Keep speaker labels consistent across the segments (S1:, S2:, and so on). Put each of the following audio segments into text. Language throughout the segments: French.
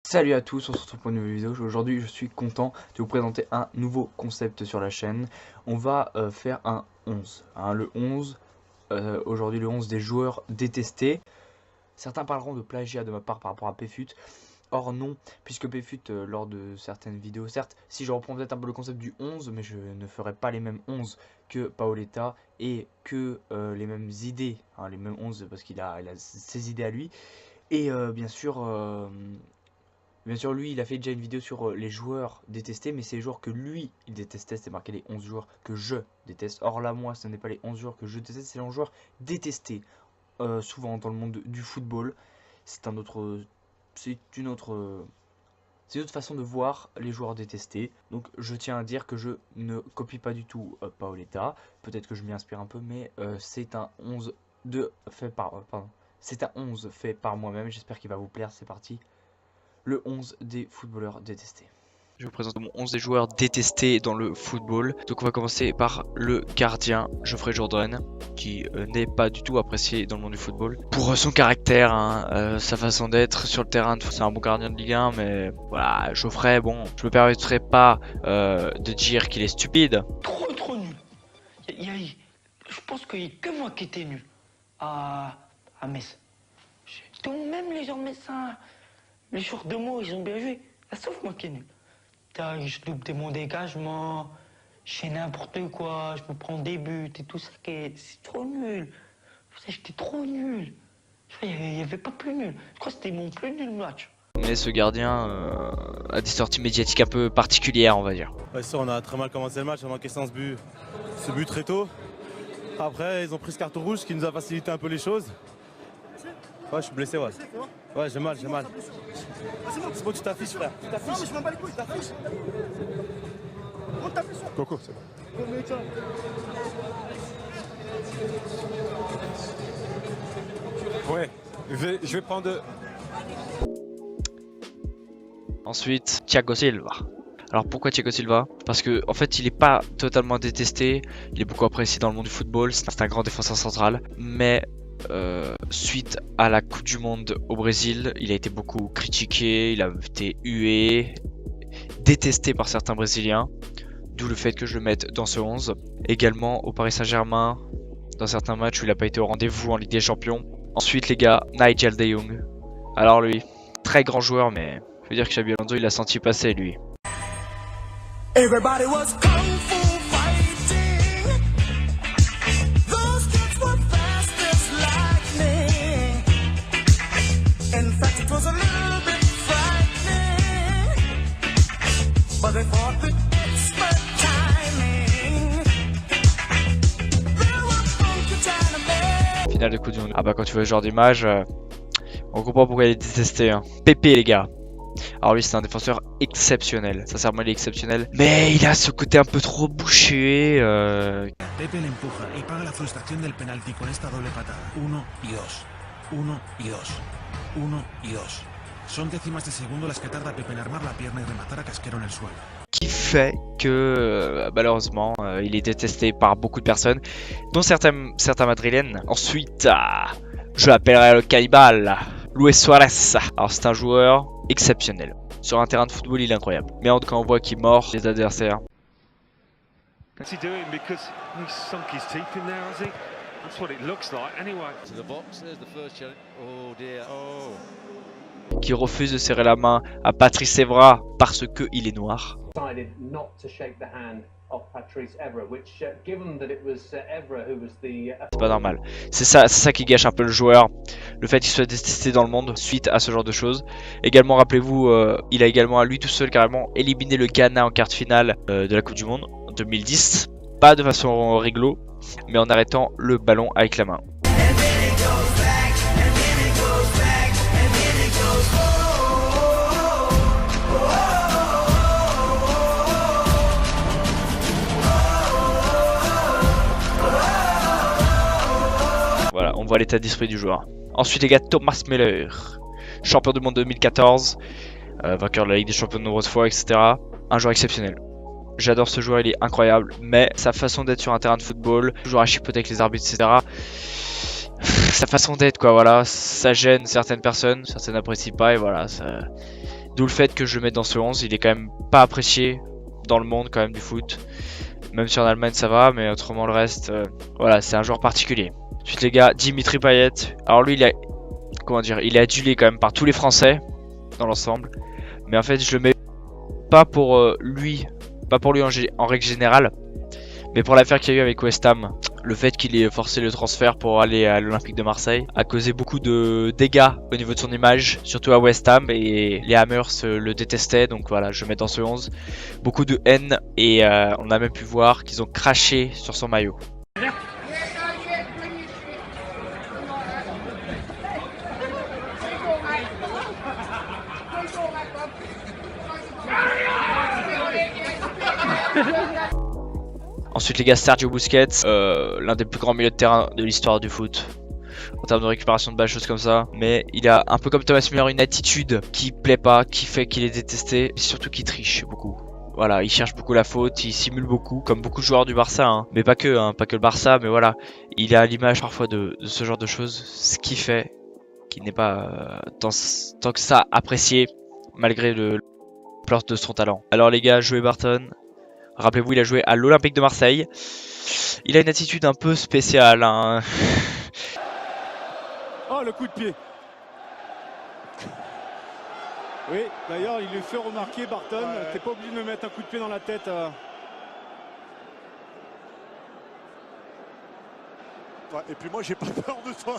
S1: Salut à tous, on se retrouve pour une nouvelle vidéo. Aujourd'hui je suis content de vous présenter un nouveau concept sur la chaîne. On va faire un 11, le 11, aujourd'hui le 11 des joueurs détestés. Certains parleront de plagiat de ma part par rapport à PFUT. Or non, puisque PFUT lors de certaines vidéos, certes, si je reprends peut-être un peu le concept du 11, mais je ne ferai pas les mêmes 11 que Paoletta et que les mêmes idées, les mêmes 11 parce qu'il a ses idées à lui. Et Bien sûr, lui, il a fait déjà une vidéo sur les joueurs détestés, mais c'est les joueurs que lui, il détestait. C'est marqué les 11 joueurs que je déteste. Or là, moi, ce n'est pas les 11 joueurs que je déteste, c'est les joueurs détestés. Souvent dans le monde du football. C'est un autre... C'est une autre façon de voir les joueurs détestés. Donc je tiens à dire que je ne copie pas du tout Paoletta. Peut-être que je m'y inspire un peu, mais c'est un 11 c'est un 11 fait par moi-même. J'espère qu'il va vous plaire. C'est parti. Le 11 des footballeurs détestés. Je vous présente mon 11 des joueurs détestés dans le football. Donc on va commencer par le gardien Geoffrey Jordan, qui n'est pas du tout apprécié dans le monde du football. Pour son caractère, sa façon d'être sur le terrain, c'est un bon gardien de Ligue 1, mais voilà, Geoffrey, bon, je me permettrai pas de dire qu'il est stupide.
S2: Trop nul. Je pense qu'il n'y a que moi qui étais nul à Metz. Même les gens de Metz, les joueurs de mots, ils ont bien joué. Sauf moi qui est nul. Je loupe mon dégagement, je fais n'importe quoi, je me prends des buts et tout ça. C'est trop nul. J'étais trop nul. Il n'y avait pas plus nul. Je crois que c'était mon plus nul match.
S1: Mais ce gardien a des sorties médiatiques un peu particulières, on va dire.
S3: Ouais, ça, on a très mal commencé le match, on a encaissé ce but très tôt. Après, ils ont pris ce carton rouge qui nous a facilité un peu les choses. Ouais, je suis blessé, ouais. Ouais, j'ai mal. C'est bon, tu t'affiches, frère. Tu t'affiches. Non, mais je m'en bats les couilles, tu t'affiches. Monte ta pression. Coco, c'est bon. Ouais, je vais prendre...
S1: Ensuite, Thiago Silva. Alors pourquoi Thiago Silva? Parce que en fait il est pas totalement détesté, il est beaucoup apprécié dans le monde du football, c'est un grand défenseur central, mais suite à la Coupe du Monde au Brésil, il a été beaucoup critiqué, il a été hué, détesté par certains Brésiliens, d'où le fait que je le mette dans ce 11. Également au Paris Saint-Germain, dans certains matchs où il n'a pas été au rendez-vous en Ligue des Champions. Ensuite les gars, Nigel de Jong. Alors lui, très grand joueur, mais je veux dire que Xabi Alonso il l'a senti passer lui.
S4: Everybody was kung fu fighting. Those kids were fast as lightning. In fact, it was a little bit frightening. But they fought with expert timing. There were funky Chinamen.
S1: Finale de Coupe du Monde. Ah bah quand tu vois ce genre d'image, on comprend pourquoi il est détesté. Pépé les gars. Alors lui c'est un défenseur exceptionnel, sincèrement il est exceptionnel, mais il a ce côté un peu trop bouché.
S5: Pepe l'empuja y paga la frustración del penalti con esta doble patada. 1 y 2. 1 y 2. 1 y 2. Son décimas de segundo las que tarda Pepe en armar la pierna y rematar a Casquero en el suelo.
S1: Qui fait que malheureusement il est détesté par beaucoup de personnes, dont certains madrilènes. Ensuite, je l'appellerai le cannibale, Luis Suarez. Alors c'est un joueur exceptionnel. Sur un terrain de football, il est incroyable. Mais quand on voit qu'il mord les adversaires.
S6: What's he doing? Because he sunk his teeth in there, has he? That's what it looks like, anyway.
S7: To the box, there's the first challenge. Oh dear. Oh.
S1: Qui refuse de serrer la main à Patrice Evra parce que il est noir. C'est pas normal. C'est ça qui gâche un peu le joueur, le fait qu'il soit détesté dans le monde suite à ce genre de choses. Également, rappelez-vous, il a également à lui tout seul carrément éliminé le Ghana en quart de finale de la Coupe du Monde en 2010. Pas de façon réglo, mais en arrêtant le ballon avec la main. Voilà, on voit l'état d'esprit du joueur. Ensuite les gars, Thomas Müller, champion du monde 2014, vainqueur de la Ligue des Champions de nombreuses fois, etc. Un joueur exceptionnel. J'adore ce joueur, il est incroyable, mais sa façon d'être sur un terrain de football, toujours à chipoter avec les arbitres, etc. Sa façon d'être, quoi, voilà, ça gêne certaines personnes, certaines n'apprécient pas, et voilà, ça... D'où le fait que je le mette dans ce 11. Il est quand même pas apprécié dans le monde quand même du foot. Même si en Allemagne ça va, mais autrement le reste, voilà, c'est un joueur particulier. Ensuite les gars, Dimitri Payet. Alors lui, il est adulé quand même par tous les Français dans l'ensemble. Mais en fait, je le mets pas pour lui en règle générale, mais pour l'affaire qu'il y a eu avec West Ham. Le fait qu'il ait forcé le transfert pour aller à l'Olympique de Marseille a causé beaucoup de dégâts au niveau de son image, surtout à West Ham, et les Hammers le détestaient, donc voilà, je mets dans ce 11. Beaucoup de haine, et on a même pu voir qu'ils ont craché sur son maillot. Ensuite les gars, Sergio Busquets, l'un des plus grands milieux de terrain de l'histoire du foot en termes de récupération de balles, choses comme ça. Mais il a un peu comme Thomas Müller une attitude qui plaît pas, qui fait qu'il est détesté, et surtout qu'il triche beaucoup. Voilà, il cherche beaucoup la faute, il simule beaucoup, comme beaucoup de joueurs du Barça, hein. Mais pas que le Barça, mais voilà, il a l'image parfois de ce genre de choses, ce qui fait qu'il n'est pas tant que ça apprécié malgré l'ampleur de son talent. Alors les gars, Joey Barton. Rappelez-vous, il a joué à l'Olympique de Marseille. Il a une attitude un peu spéciale, hein.
S8: Oh, le coup de pied. Oui, d'ailleurs, il lui fait remarquer, Barton, t'es pas obligé de me mettre un coup de pied dans la tête.
S9: Ouais, et puis moi, j'ai pas peur de toi.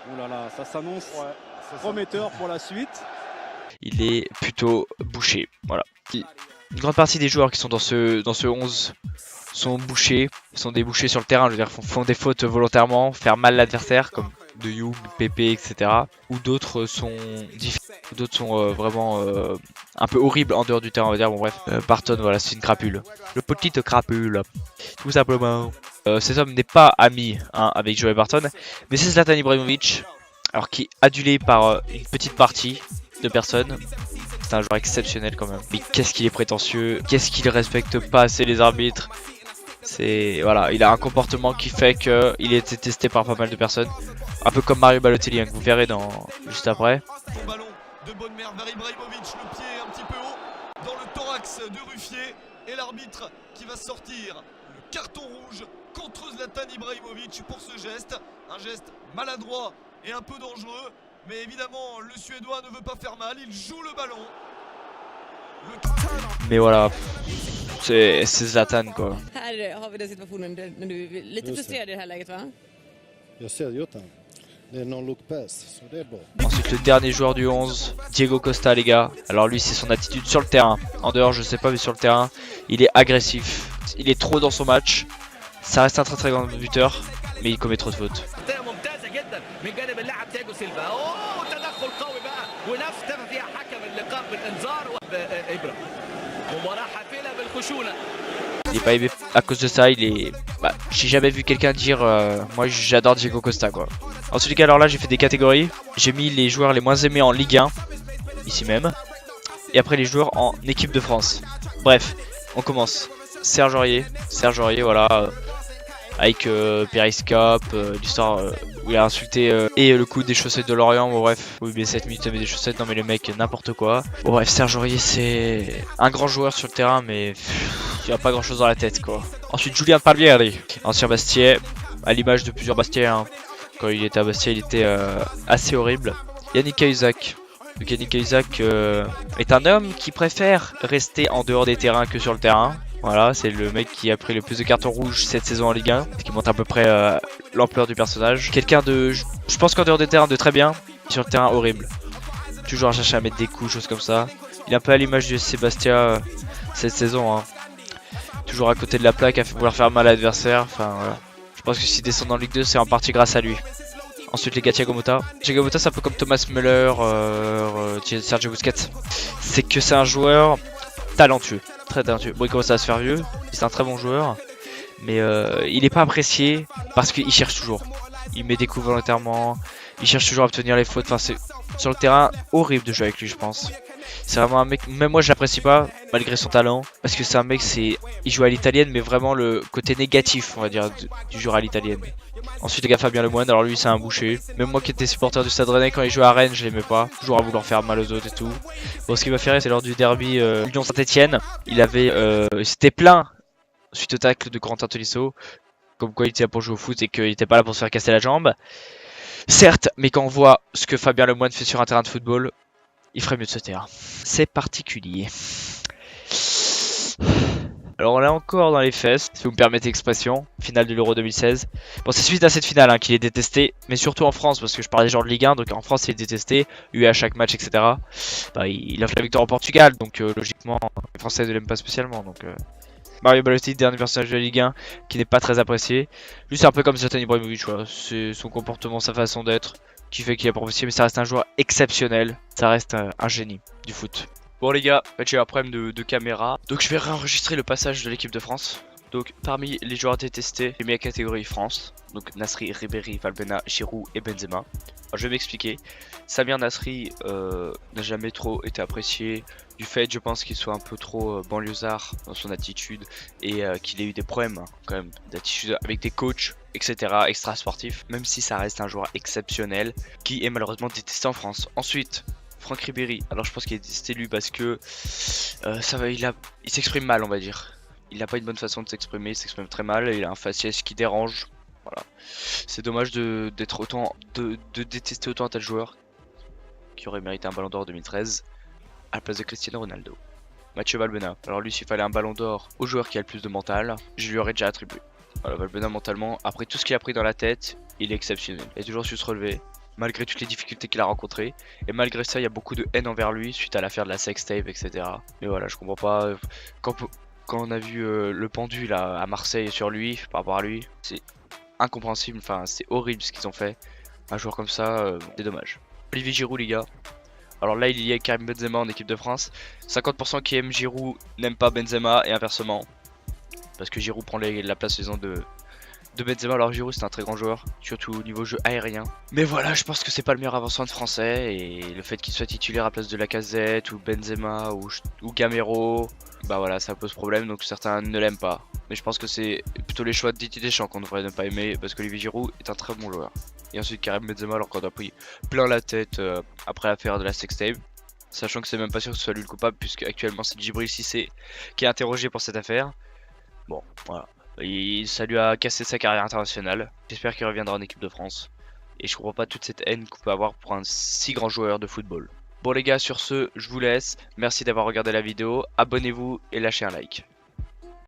S8: Oh là là, ça s'annonce prometteur pour la suite.
S1: Il est plutôt bouché, voilà. Une grande partie des joueurs qui sont dans ce 11 sont bouchés, sont débouchés sur le terrain, je veux dire, font des fautes volontairement, faire mal l'adversaire, comme De Jong, Pepe, etc. Ou d'autres sont vraiment un peu horribles en dehors du terrain, on va dire. Bon bref, Barton, voilà, c'est une crapule. Le petite crapule, tout simplement. Cet homme n'est pas ami avec Joey Barton, mais c'est Zlatan Ibrahimovic, alors qui est adulé par une petite partie de personnes. C'est un joueur exceptionnel quand même. Mais qu'est-ce qu'il est prétentieux, qu'est-ce qu'il respecte pas assez les arbitres. Voilà, il a un comportement qui fait qu'il est détesté par pas mal de personnes. Un peu comme Mario Balotelli, hein, que vous verrez juste après.
S10: Bon ballon de bonne mère vers Ibrahimovic, le pied un petit peu haut dans le thorax de Ruffier, et l'arbitre qui va sortir le carton rouge contre Zlatan Ibrahimovic pour ce geste. Un geste maladroit et un peu dangereux, mais évidemment le Suédois ne veut pas faire mal, il joue le ballon.
S1: Mais voilà, c'est Zlatan quoi.
S11: Här har vi den situationen där du är lite frustrerad i det här läget, va?
S9: Jag ser Jottan. Det är non-look pass, så det är bra.
S1: Ensuite le dernier joueur du 11, Diego Costa les gars. Alors lui c'est son attitude sur le terrain. En dehors je sais pas, mais sur le terrain il est agressif. Il est trop dans son match. Ça reste un très grand buteur, mais il commet trop de fautes. Il est pas aimé à cause de ça, j'ai jamais vu quelqu'un dire moi j'adore Diego Costa quoi. Ensuite les gars, alors là j'ai fait des catégories. J'ai mis les joueurs les moins aimés en Ligue 1, ici même. Et après les joueurs en équipe de France. Bref, on commence. Serge Aurier, voilà. Avec Periscope, l'histoire où il a insulté et le coup des chaussettes de Lorient, bon bref, oui mais 7 minutes avec des chaussettes, non mais le mec n'importe quoi. Bon bref, Serge Aurier c'est un grand joueur sur le terrain, mais il a pas grand chose dans la tête quoi. Ensuite Julien Palmieri, ancien Bastia, à l'image de plusieurs Bastiais, hein. Quand il était à Bastia il était assez horrible. Yannick Cahuzac. Donc Yannick Cahuzac est un homme qui préfère rester en dehors des terrains que sur le terrain. Voilà, c'est le mec qui a pris le plus de cartons rouges cette saison en Ligue 1, ce qui montre à peu près l'ampleur du personnage. Quelqu'un je pense qu'en dehors des terrains de très bien, sur le terrain horrible. Toujours à chercher à mettre des coups, choses comme ça. Il est un peu à l'image du Sébastien cette saison, hein. Toujours à côté de la plaque à vouloir faire mal à l'adversaire. Enfin voilà. Je pense que s'il descend en Ligue 2, c'est en partie grâce à lui. Ensuite les gars, Thiago Motta. Thiago Motta c'est un peu comme Thomas Müller, Sergio Busquets. C'est que c'est un joueur talentueux, très talentueux. Bon, il commence à se faire vieux, c'est un très bon joueur, mais il est pas apprécié parce qu'il cherche toujours. Il met des coups volontairement, il cherche toujours à obtenir les fautes. Enfin, c'est sur le terrain horrible de jouer avec lui, je pense. C'est vraiment un mec, même moi je l'apprécie pas malgré son talent, parce que c'est un mec, il joue à l'italienne, mais vraiment le côté négatif, on va dire, du joueur à l'italienne. Ensuite, les gars, Fabien Lemoine, alors lui c'est un boucher. Même moi qui étais supporter du Stade Rennais, quand il jouait à Rennes, je l'aimais pas, toujours à vouloir faire mal aux autres et tout. Bon, ce qui m'a fait rire, c'est lors du derby Lyon-Saint-Etienne, il s'était plaint suite au tacle de Corentin Tolisso, comme quoi il était là pour jouer au foot et qu'il était pas là pour se faire casser la jambe. Certes, mais quand on voit ce que Fabien Lemoine fait sur un terrain de football, il ferait mieux de se taire. C'est particulier. Alors on est encore dans les fesses, si vous me permettez l'expression, finale de l'Euro 2016. Bon, c'est suite à cette finale hein, qu'il est détesté, mais surtout en France, parce que je parlais genre de Ligue 1, donc en France il est détesté, eu à chaque match, etc. Bah, il a fait la victoire au Portugal, donc logiquement, les Français ne l'aiment pas spécialement. Donc Mario Balotelli, dernier personnage de la Ligue 1, qui n'est pas très apprécié. Lui c'est un peu comme Zlatan Ibrahimovic, voilà. C'est son comportement, sa façon d'être, qui fait qu'il est apprécié, mais ça reste un joueur exceptionnel, ça reste un génie du foot. Bon les gars, en fait, j'ai eu un problème de caméra, donc je vais réenregistrer le passage de l'équipe de France. Donc parmi les joueurs détestés, j'ai mis la catégorie France, donc Nasri, Ribéry, Valbuena, Giroud et Benzema. Alors, je vais m'expliquer. Samir Nasri n'a jamais trop été apprécié du fait, je pense, qu'il soit un peu trop banlieusard dans son attitude et qu'il ait eu des problèmes hein, quand même d'attitude avec des coachs, etc. extra sportifs, même si ça reste un joueur exceptionnel qui est malheureusement détesté en France. Ensuite, Franck Ribéry, alors je pense qu'il est détesté lui parce que il s'exprime mal, on va dire. Il n'a pas une bonne façon de s'exprimer, il s'exprime très mal, il a un faciès qui dérange. Voilà. C'est dommage de détester autant un tel joueur qui aurait mérité un ballon d'or 2013 à la place de Cristiano Ronaldo. Mathieu Valbuena, alors lui s'il fallait un ballon d'or au joueur qui a le plus de mental, je lui aurais déjà attribué. Voilà, Valbuena mentalement, après tout ce qu'il a pris dans la tête, il est exceptionnel. Il a toujours su se relever, malgré toutes les difficultés qu'il a rencontrées. Et malgré ça, il y a beaucoup de haine envers lui suite à l'affaire de la sextape, etc. Mais voilà, je comprends pas. Quand on a vu le pendu là, à Marseille sur lui, par rapport à lui, c'est incompréhensible. Enfin, c'est horrible ce qu'ils ont fait. Un joueur comme ça, c'est dommage. Olivier Giroud, les gars. Alors là, il y a Karim Benzema en équipe de France. 50% qui aiment Giroud n'aiment pas Benzema et inversement. Parce que Giroud prend la place saison de Benzema. Alors Giroud c'est un très grand joueur, surtout au niveau jeu aérien. Mais voilà, je pense que c'est pas le meilleur avancement de français. Et le fait qu'il soit titulaire à place de Lacazette ou Benzema ou Gamero, bah voilà, ça pose problème, donc certains ne l'aiment pas. Mais je pense que c'est plutôt les choix de Didier Deschamps qu'on devrait ne pas aimer, parce qu'Olivier Giroud est un très bon joueur. Et ensuite Karim Benzema, alors qu'on a pris plein la tête après l'affaire de la sextape, sachant que c'est même pas sûr que ce soit lui le coupable, puisque actuellement c'est Djibril Cissé qui est interrogé pour cette affaire. Bon, voilà. Ça lui a cassé sa carrière internationale. J'espère qu'il reviendra en équipe de France. Et je comprends pas toute cette haine qu'on peut avoir pour un si grand joueur de football. Bon les gars, sur ce, je vous laisse. Merci d'avoir regardé la vidéo. Abonnez-vous et lâchez un like.